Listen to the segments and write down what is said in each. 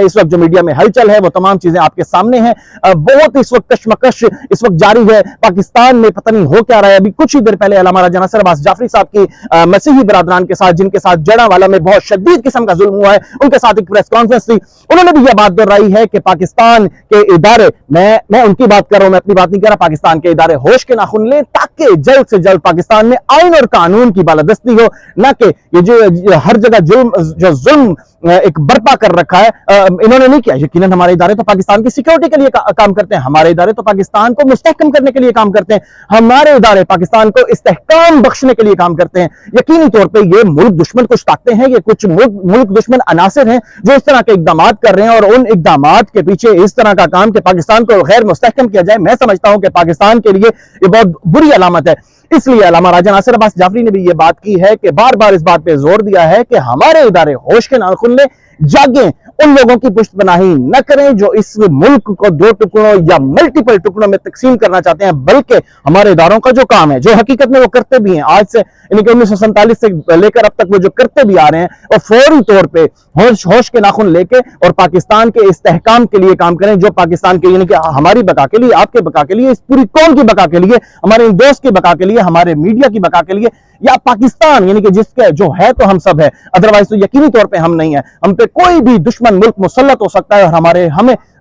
इस वक्त जो मीडिया में हलचल है वो तमाम चीजें आपके सामने हैं। बहुत इस वक्त कशमकश इस वक्त जारी है पाकिस्तान में, पता नहीं हो क्या रहा है। अभी कुछ ही देर पहले अल्लामा राजा नासिर अब्बास जाफरी साहब की मसीही बिरादरान के साथ, जिनके साथ जड़ावाला में बहुत शदीद किस्म का जुल्म हुआ है, उनके साथ एक प्रेस कॉन्फ्रेंस थी। उन्होंने भी यह बात दोहराई है कि पाकिस्तान के इदारे, मैं उनकी बात कर रहा हूं, मैं अपनी बात नहीं कर रहा, पाकिस्तान के इदारे होश के नाखून लें ताकि जल्द से जल्द पाकिस्तान में आइन और कानून की बालादस्ती हो, ना कि ये जो हर जगह जुल्म एक बर्पा कर रखा है इन्होंने नहीं किया। यकीनन हमारे इदारे तो पाकिस्तान की सिक्योरिटी के लिए काम करते हैं, हमारे इदारे तो पाकिस्तान को मुस्तहकम करने के लिए काम करते हैं, हमारे इदारे पाकिस्तान को इस्तेहकाम बख्शने के लिए काम करते हैं। यकीनी तौर पे ये मुल्क दुश्मन कुछ ताकते हैं, ये कुछ मुल्क दुश्मन अनासिर हैं जो इस तरह के इकदाम कर रहे हैं, और उन इकदाम के पीछे इस तरह का काम कि पाकिस्तान को गैर मुस्तहकम किया जाए, मैं समझता हूं कि पाकिस्तान के लिए ये बहुत बुरी अलामत है। इसलिए अल्लामा राजा नासिर अब्बास जाफरी ने भी ये बात की है कि बार बार इस बात पे जोर दिया है कि हमारे इदारे होश के नाखून लें, जागें, उन लोगों की पुश्तपनाही न करें जो इस मुल्क को दो टुकड़ों या मल्टीपल टुकड़ों में तकसीम करना चाहते हैं, बल्कि हमारे इदारों का जो काम है, जो हकीकत में वो करते भी हैं, आज से यानी कि 1947 से लेकर अब तक वो जो करते भी आ रहे हैं, और फौरी तौर पे होश के नाखून लेके और पाकिस्तान के इस्तेहकाम के लिए काम करें, जो पाकिस्तान के यानी कि हमारी बका के लिए, आपके बका के लिए, इस पूरी कौम की बका के लिए, हमारे दोस्त की बका के लिए, हमारे मीडिया की बका के लिए, या पाकिस्तान यानी कि जिसके जो है तो हम सब है, अदरवाइज तो यकीनी तौर पे हम नहीं है। हम पे कोई भी दुश्मन मुल्क मुसल्लत हो सकता है और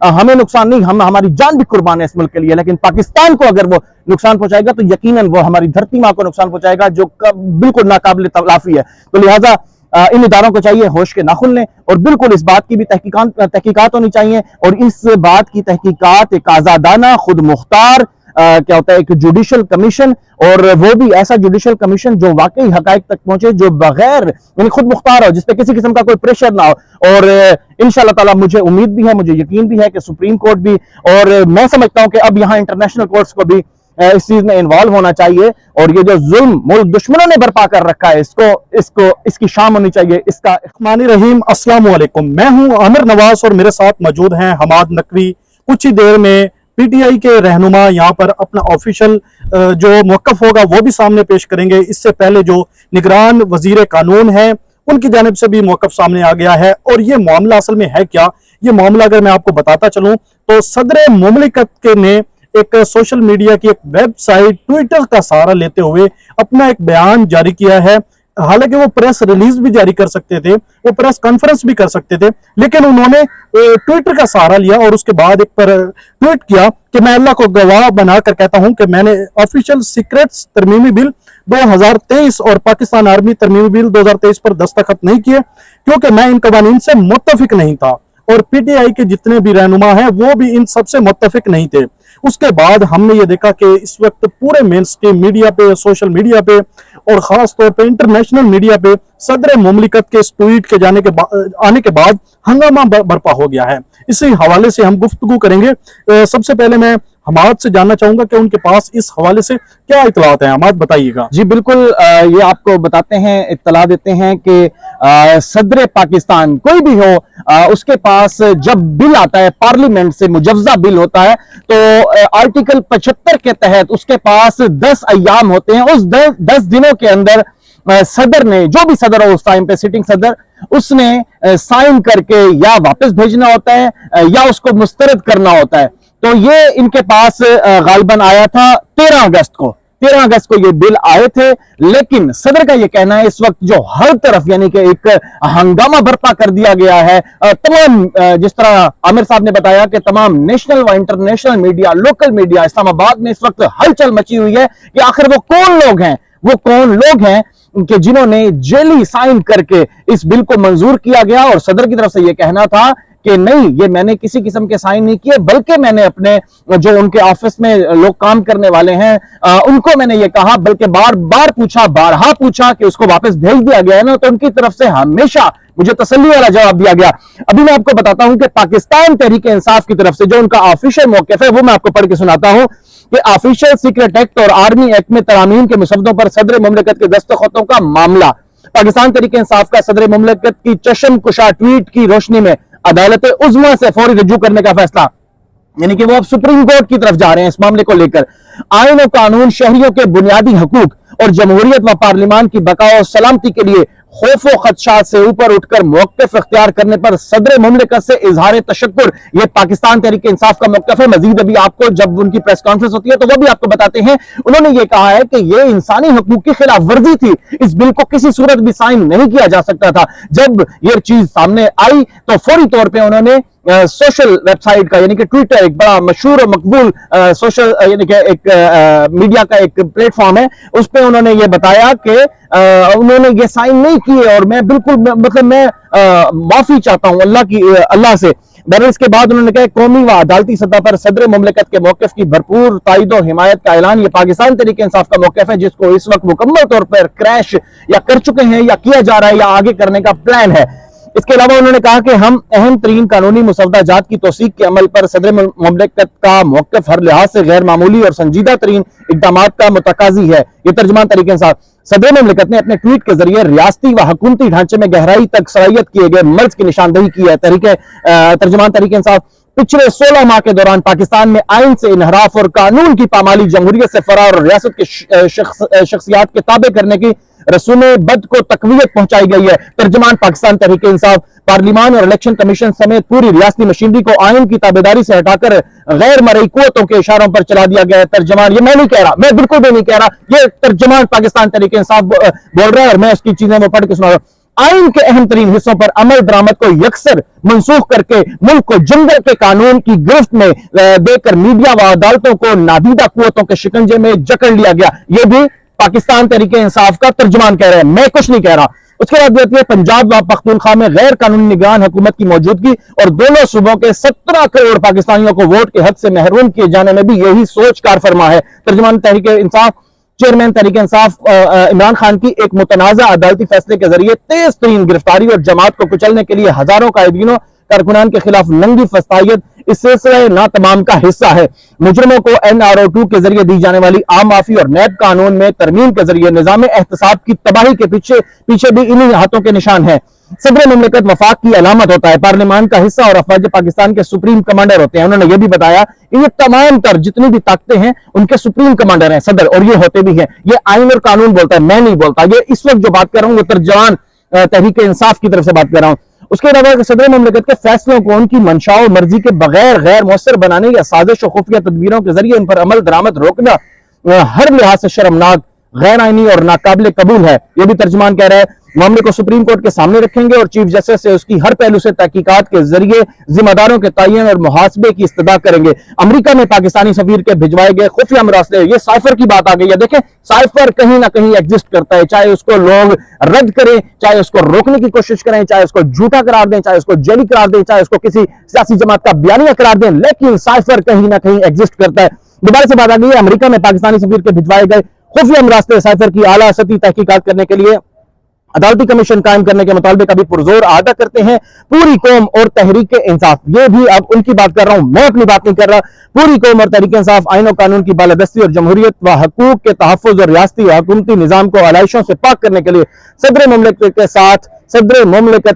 हमें नुकसान नहीं, हमारी जान भी कुर्बान है इस मुल्क के लिए, लेकिन पाकिस्तान को अगर वो नुकसान पहुंचाएगा तो यकीनन वो हमारी धरती माँ को नुकसान पहुंचाएगा, जो बिल्कुल नाकाबिल तलाफी है। तो लिहाजा इन इदारों को चाहिए होश के नाखून लें, और बिल्कुल इस बात की भी तहकीकात होनी चाहिए, और इस बात की तहकीकात एक आजादाना, खुद मुख्तार क्या होता है, एक जुडिशल कमीशन, और वो भी ऐसा जुडिशल कमीशन जो वाकई हकायक तक पहुंचे, जो बगैर यानी खुद मुख्तार हो, जिसपे किसी किस्म का कोई प्रेशर ना हो। और इंशाअल्लाह ताला मुझे उम्मीद भी है, मुझे यकीन भी है कि सुप्रीम कोर्ट भी, और मैं समझता हूं कि अब यहाँ इंटरनेशनल कोर्ट्स को भी इस चीज में इन्वॉल्व होना चाहिए, और ये जो जुल्म मुल्क दुश्मनों ने बर्पा कर रखा है, इसकी शाम होनी चाहिए। इसका रहीम, अस्सलाम वालेकुम, मैं हूं आमिर नवाज और मेरे साथ मौजूद हैं हमाद नकवी। कुछ ही देर में पीटीआई के रहनुमा यहाँ पर अपना ऑफिशियल जो मौक़िफ़ होगा वो भी सामने पेश करेंगे। इससे पहले जो निगरान वजीर कानून है उनकी जानिब से भी मौक़िफ़ सामने आ गया है, और ये मामला असल में है क्या, ये मामला अगर मैं आपको बताता चलूं तो सदर मुमलिकत के ने एक सोशल मीडिया की एक वेबसाइट ट्विटर का सहारा लेते हुए अपना एक बयान जारी किया है। हालांकि वो प्रेस रिलीज भी जारी कर सकते थे, वो प्रेस कॉन्फ्रेंस भी कर सकते थे, लेकिन उन्होंने ट्विटर का सहारा लिया और उसके बाद एक पर ट्वीट किया कि मैं अल्लाह को गवाह बनाकर कहता हूं कि मैंने ऑफिशियल सीक्रेट्स तरमीमी बिल 2023 और पाकिस्तान आर्मी तरमीमी बिल 2023 पर दस्तखत नहीं किए, क्योंकि मैं इन कवानीन से मुत्तफिक नहीं था, और पीटीआई के जितने भी रहनुमा हैं वो भी इन सबसे मुत्तफिक नहीं थे। उसके बाद हमने ये देखा कि इस वक्त पूरे मेन स्ट्रीम मीडिया पे, सोशल मीडिया पे, और खास तौर पे इंटरनेशनल मीडिया पे सदर मुमलिकत के इस ट्वीट के आने के बाद हंगामा बर्पा हो गया है। इसी हवाले से हम गुफ्तगू करेंगे। सबसे पहले मैं हमाद से जानना चाहूंगा कि उनके पास इस हवाले से क्या इत्तलात हैं। हमाद बताइएगा। जी बिल्कुल, ये आपको बताते हैं, इत्तला देते हैं कि सदर पाकिस्तान कोई भी हो, उसके पास जब बिल आता है, पार्लियामेंट से मुजव्जा बिल होता है, तो आर्टिकल 75 के तहत उसके पास 10 अय्याम होते हैं। उस 10 दिनों के अंदर सदर ने, जो भी सदर हो उस टाइम पे, सिटिंग सदर, उसने साइन करके या वापस भेजना होता है या उसको मुस्तरद करना होता है। तो ये इनके पास गालिबन आया था 13 अगस्त को। 13 अगस्त को ये बिल आए थे, लेकिन सदर का ये कहना है इस वक्त जो हर तरफ यानी कि एक हंगामा बर्पा कर दिया गया है, तमाम जिस तरह आमिर साहब ने बताया कि तमाम नेशनल व international media, local media, Islamabad में इस वक्त हलचल मची हुई है कि आखिर वो कौन लोग हैं कि जिन्होंने जेली साइन करके इस बिल को मंजूर किया गया। और सदर की तरफ से यह कहना था कि नहीं, ये मैंने किसी किस्म के साइन नहीं किए, बल्कि मैंने अपने जो उनके ऑफिस में लोग काम करने वाले हैं उनको मैंने ये कहा, बल्कि बारहा पूछा कि उसको वापस भेज दिया गया है ना, तो उनकी तरफ से हमेशा मुझे तसल्ली वाला जवाब दिया गया। अभी मैं आपको बताता हूं कि पाकिस्तान तहरीक इंसाफ की तरफ से जो उनका ऑफिशियल मौक़िफ़ है वो मैं आपको पढ़ के सुनाता हूं कि ऑफिशियल सीक्रेट एक्ट और आर्मी एक्ट में तरामीम के मुसद्दों पर सदर मुमलिकत के दस्तखतों का मामला। पाकिस्तान तहरीक इंसाफ का सदर मुमलिकत की चशम कुशा ट्वीट की रोशनी में अदालत उज़्मा से फौरी रजू करने का फैसला, यानी कि वो अब सुप्रीम कोर्ट की तरफ जा रहे हैं इस मामले को लेकर। आइन और कानून, शहरियों के बुनियादी हकूक और जमहूरियत व पार्लिमान की बका और सलामती के लिए खौफ व खदशात से ऊपर उठकर मौक़िफ़ इख्तियार करने पर सदर मुमलिकत से इजहार तशक्कुर। ये पाकिस्तान तहरीक इंसाफ का मौक़िफ़ है। मजीद अभी आपको जब उनकी प्रेस कॉन्फ्रेंस होती है तो वो भी आपको बताते हैं। उन्होंने ये कहा है कि ये इंसानी हकूक़ की खिलाफ वर्जी थी, इस बिल को किसी सूरत भी साइन नहीं किया जा सकता था। जब ये चीज सामने आई तो फौरी तौर पर उन्होंने सोशल वेबसाइट का यानी कि ट्विटर, एक बड़ा मशहूर और मकबूल सोशल यानी कि एक मीडिया का एक प्लेटफॉर्म है, उस पे उन्होंने ये बताया कि उन्होंने ये साइन नहीं किए और मैं बिल्कुल मतलब मैं माफी चाहता हूं अल्लाह से। बहरहाल इसके बाद उन्होंने कहा कौमी व अदालती सतह पर सदर मुमलिकत के मौक़िफ़ की भरपूर तायद और हिमायत का ऐलान। ये पाकिस्तान तहरीक इंसाफ का मौक़िफ़ है जिसको इस वक्त मुकम्मल तौर पर क्रैश या कर चुके हैं या किया जा रहा है या आगे करने का प्लान है। इसके अलावा उन्होंने कहा कि हम अहम तरीन कानूनी मुसवदाजात की तौसीक के अमल पर सदर मुमलिकत का मौक़िफ़ हर लिहाज से गैर मामूली और संजीदा तरीन इक़दामात का मुतकाज़ी है। ये तर्जुमान तहरीक इंसाफ। सदर मुमलिकत ने अपने ट्वीट के जरिए रियासती व हुकूमती ढांचे में गहराई तक सराहियत किए गए मर्ज की निशानदही की है। तर्जुमान तहरीक इंसाफ। पिछले 16 माह के दौरान पाकिस्तान में आइन से इनहराफ और कानून की पामाली, जमहूरियत से फरार और रियासत के शख्सियात के ताबे करने की रसूम बद को तकवीयत पहुंचाई गई है। तर्जुमान पाकिस्तान तहरीक इंसाफ। पार्लिमान और इलेक्शन कमीशन समेत पूरी रियासती मशीनरी को आइन की ताबेदारी से हटाकर गैर मरई कुव्वतों के इशारों पर चला दिया गया है। तर्जुमान, ये मैं नहीं कह रहा, मैं बिल्कुल भी नहीं कह रहा, ये तर्जुमान पाकिस्तान तहरीक इंसाफ बोल रहा है और मैं उसकी चीजें वो पढ़ के सुना रहा हूं। आइन के अहम तरीन हिस्सों पर अमल दरामद को यकसर मनसूख करके मुल्क को जंगल के कानून की गिरफ्त में देकर मीडिया व अदालतों को नादीदा कुव्वतों के शिकंजे में जकड़ लिया गया। यह भी पाकिस्तान तहरीक इंसाफ का तर्जुमान कह रहे हैं, मैं कुछ नहीं कह रहा। उसके बाद देती है पंजाब व पख्तूनख्वा में गैर कानूनी निगरान हुकूमत की मौजूदगी और दोनों सूबों के 17 करोड़ पाकिस्तानियों को वोट के हक से महरूम किए जाने में भी यही सोच कार फरमा है। तर्जुमान तहरीक इंसाफ। चेयरमैन तहरीक इंसाफ इमरान खान की एक मुतनाज़ा अदालती फैसले के जरिए तेज तरीन गिरफ्तारी और जमात को कुचलने के लिए हजारों कायदीनों कारकुनान के खिलाफ नंगी फसायत इस सिलसिले ना तमाम का हिस्सा है। मुजरिमों को NRO2 के जरिए दी जाने वाली आम माफी और नैब कानून में तरमीम के जरिए निजाम एहतसाब की तबाही के पीछे भी इन्हीं हाथों के निशान है। सदर मुमलिकत वफाक की अलामत होता है, पार्लियामान का हिस्सा और अफवाज पाकिस्तान के सुप्रीम कमांडर होते हैं। उन्होंने यह भी बताया कि ये तमाम तर जितनी भी ताकतें हैं उनके सुप्रीम कमांडर हैं सदर, और ये होते भी हैं। ये आइन और कानून बोलता है, मैं नहीं बोलता। ये इस वक्त जो बात कर रहा हूं वो तर्जुमान तहरीक इंसाफ की तरफ से बात कर रहा हूं। उसके अलावा सदर मुमलिकत के फैसलों को उनकी मंशा और मर्जी के बगैर गैर मौसर बनाने या साजिश और खुफिया तदबीरों के जरिए इन पर अमल दरामद रोकना हर लिहाज से शर्मनाक, गैर आईनी और नाकाबिल कबूल है। यह भी तर्जुमान कह रहा है। मामले को सुप्रीम कोर्ट के सामने रखेंगे और चीफ जस्टिस से उसकी हर पहलू से तहकीकात के जरिए जिम्मेदारों के तयन और मुहासबे की इस्तदा करेंगे। अमेरिका में पाकिस्तानी सफीर के भिजवाए गए खुफिया मरासले, ये साइफर की बात आ गई है। देखें, साइफर कहीं ना कहीं एग्जिस्ट करता है, चाहे उसको लोग रद्द करें, चाहे उसको रोकने की कोशिश करें, चाहे उसको झूठा करार दें, चाहे उसको जेली करार दें, चाहे उसको किसी सियासी जमात का बयानिया करार दें, लेकिन साइफर कहीं ना कहीं एग्जिस्ट करता है। दोबारा से बात आ गई है, अमेरिका में पाकिस्तानी सफीर के भिजवाए गए खुफिया मरासले साइफर की आला सतही तहकीकात करने के लिए अदालती कमीशन कायम करने के मुतालबे का भी पुरजोर आदा करते हैं पूरी कौम और तहरीक इंसाफ। ये भी अब उनकी बात कर रहा हूं, मैं अपनी बात नहीं कर रहा। पूरी कौम और तहरीक इंसाफ आइन और कानून की बालादस्ती और जमहूरियत व हकूक के तहफ़्फ़ुज़ और रियासती व हुकूमती निज़ाम को आलाइशों से पाक करने के लिए सदर मुमलिकत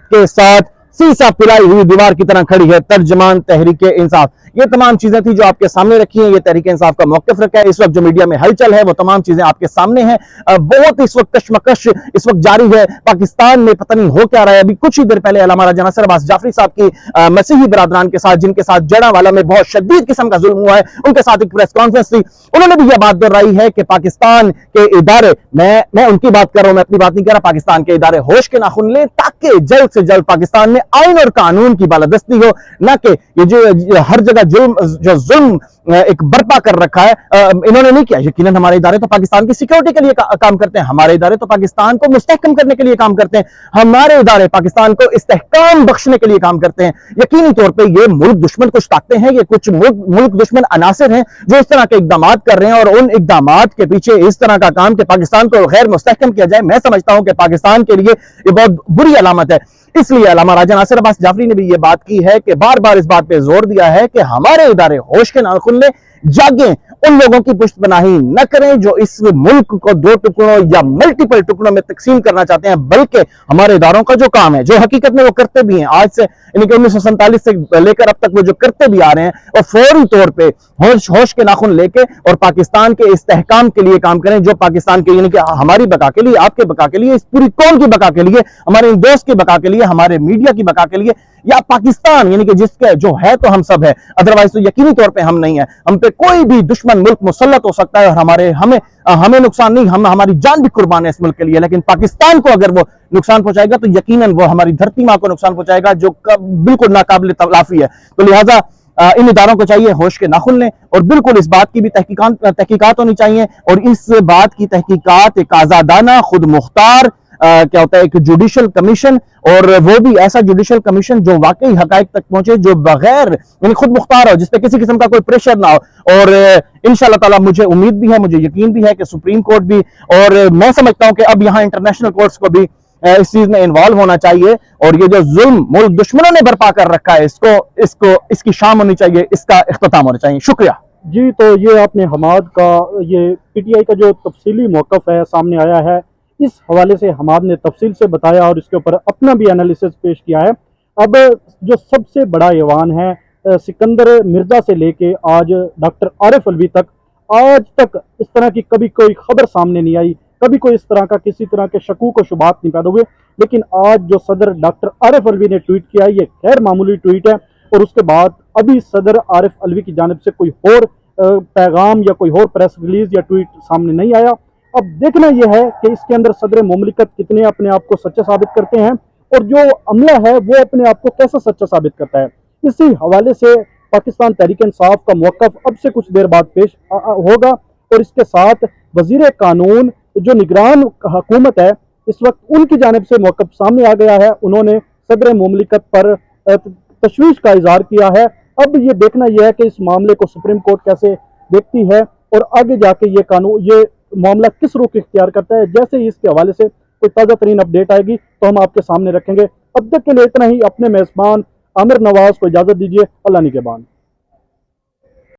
के साथ सीसा पिलाई हुई दीवार की तरह खड़ी है। तर्जुमान तहरीक इंसाफ। ये तमाम चीजें थी जो आपके सामने रखी हैं। ये तहरीक इंसाफ का मौक़िफ़ रखा है। इस वक्त जो मीडिया में हलचल है वो तमाम चीजें आपके सामने हैं। बहुत इस वक्त कशमकश इस वक्त जारी है पाकिस्तान में, पता नहीं हो क्या रहा है। अभी कुछ ही देर पहले अल्लामा राजा नासिर अब्बास जाफरी साहब की मसीही बिरादरान के साथ, जिनके साथ जड़ावाला में बहुत शदीद किस्म का जुल्म हुआ है, उनके साथ एक प्रेस कॉन्फ्रेंस थी। उन्होंने भी यह बात दोहराई है कि पाकिस्तान के इदारे, मैं उनकी बात कर रहा हूं, मैं अपनी बात नहीं कर रहा, पाकिस्तान के इदारे होश के नाखून लें ताकि जल्द से जल्द पाकिस्तान में आइन और कानून की बालादस्ती हो, ना कि ये जो हर जगह जुल्म एक बर्पा कर रखा है इन्होंने नहीं किया। यकीनन हमारे इदारे तो पाकिस्तान की सिक्योरिटी के लिए काम करते हैं, हमारे इदारे तो पाकिस्तान को मुस्तहकम करने के लिए काम करते हैं, हमारे इदारे पाकिस्तान को इस्तेहकाम बख्शने के लिए काम करते हैं। यकीनी तौर पे ये मुल्क दुश्मन कुछ ताकतें हैं, ये कुछ मुल्क दुश्मन अनासिर हैं जो इस तरह के इकदाम कर रहे हैं, और उन इकदाम के पीछे इस तरह का काम कि पाकिस्तान को गैर मुस्तहकम किया जाए, मैं समझता हूं कि पाकिस्तान के लिए ये बहुत बुरी अलामत है। इसलिए अल्लामा राजा नासिर अब्बास जाफरी ने भी ये बात की है कि बार बार इस बात पे जोर दिया है कि हमारे इदारे होश के नाखून लें, जागें उन लोगों की पुष्टपनाही न करें जो इस मुल्क को दो टुकड़ों या मल्टीपल टुकड़ों में तकसीम करना चाहते हैं, बल्कि हमारे इदारों का जो काम है, जो हकीकत में वो करते भी हैं आज से, यानी कि 1947 से लेकर अब तक वो जो करते भी आ रहे हैं, और फौरी तौर पे होश के नाखून लेके और पाकिस्तान के इस्तेहकाम के लिए काम करें, जो पाकिस्तान के, यानी कि हमारी बका के लिए, आपके बका के लिए, इस पूरी कौम की बका के लिए, हमारे इन दोस्त की बका के लिए, हमारे मीडिया की बका के लिए, या पाकिस्तान यानी कि जिसके जो है तो हम सब है, अदरवाइज तो यकीनी तौर पे हम नहीं है। हम पे कोई भी दुश्मन मुल्क मुसल्लत हो सकता है और हमें नुकसान नहीं, हमारी जान भी कुर्बान है इस मुल्क के लिए, लेकिन पाकिस्तान को अगर वो नुकसान पहुंचाएगा तो यकीनन वो हमारी धरती माँ को नुकसान पहुंचाएगा, जो बिल्कुल नाकाबिल तलाफी है। तो लिहाजा इन इदारों को चाहिए होश के नाखुन लें, और बिल्कुल इस बात की भी तहकीकात होनी चाहिए, और इस बात की तहकीकात एक आजादाना, खुद मुख्तार क्या होता है, एक जुडिशल कमीशन, और वो भी ऐसा जुडिशल कमीशन जो वाकई हकायक तक पहुंचे, जो बगैर यानी खुद मुख्तार हो, जिसपे किसी किस्म का कोई प्रेशर ना हो। और इंशाअल्लाह ताला मुझे उम्मीद भी है, मुझे यकीन भी है कि सुप्रीम कोर्ट भी, और मैं समझता हूं कि अब यहाँ इंटरनेशनल कोर्ट्स को भी इस चीज में इन्वॉल्व होना चाहिए, और ये जो जुल्म मुल्क दुश्मनों ने बर्पा कर रखा है, इसकी शाम होनी चाहिए, इसका इख्तिताम होना चाहिए। शुक्रिया जी। तो ये आपने हमाद का, ये पीटीआई का जो तफसीली मौक़िफ़ है सामने आया है, इस हवाले से हमाद ने तफसील से बताया और इसके ऊपर अपना भी एनालिसिस पेश किया है। अब जो सबसे बड़ा ऐवान है, सिकंदर मिर्ज़ा से लेके आज डॉक्टर आरिफ अलवी तक, आज तक इस तरह की कभी कोई खबर सामने नहीं आई, कभी कोई इस तरह का किसी तरह के शकूक व शुबात नहीं पैदा हुए। लेकिन आज जो सदर डॉक्टर आरिफ अलवी ने ट्वीट किया, ये गैर मामूली ट्वीट है, और उसके बाद अभी सदर आरिफ अलवी की जानिब से कोई और पैगाम या कोई और प्रेस रिलीज या ट्वीट सामने नहीं आया। अब देखना यह है कि इसके अंदर सदर मुमलिकत कितने अपने आप को सच्चा साबित करते हैं, और जो अमला है वो अपने आप को कैसा सच्चा साबित करता है। इसी हवाले से पाकिस्तान तहरीक इंसाफ का मौक़िफ़ अब से कुछ देर बाद पेश होगा, और इसके साथ वज़ीर कानून जो निगरान हुकूमत है, इस वक्त उनकी जानिब से मौक़िफ़ सामने आ गया है। उन्होंने सदर मुमलिकत पर तशवीश का इज़हार किया है। अब ये देखना यह है कि इस मामले को सुप्रीम कोर्ट कैसे देखती है, और आगे जाके ये मामला किस रुख इख्तियार करता है। जैसे ही इसके हवाले से कोई ताज़ा तरीन अपडेट आएगी तो हम आपके सामने रखेंगे। अब तक के लिए इतना ही। अपने मेज़बान आमिर नवाज को इजाज़त दीजिए। अल्लाह निगहबान।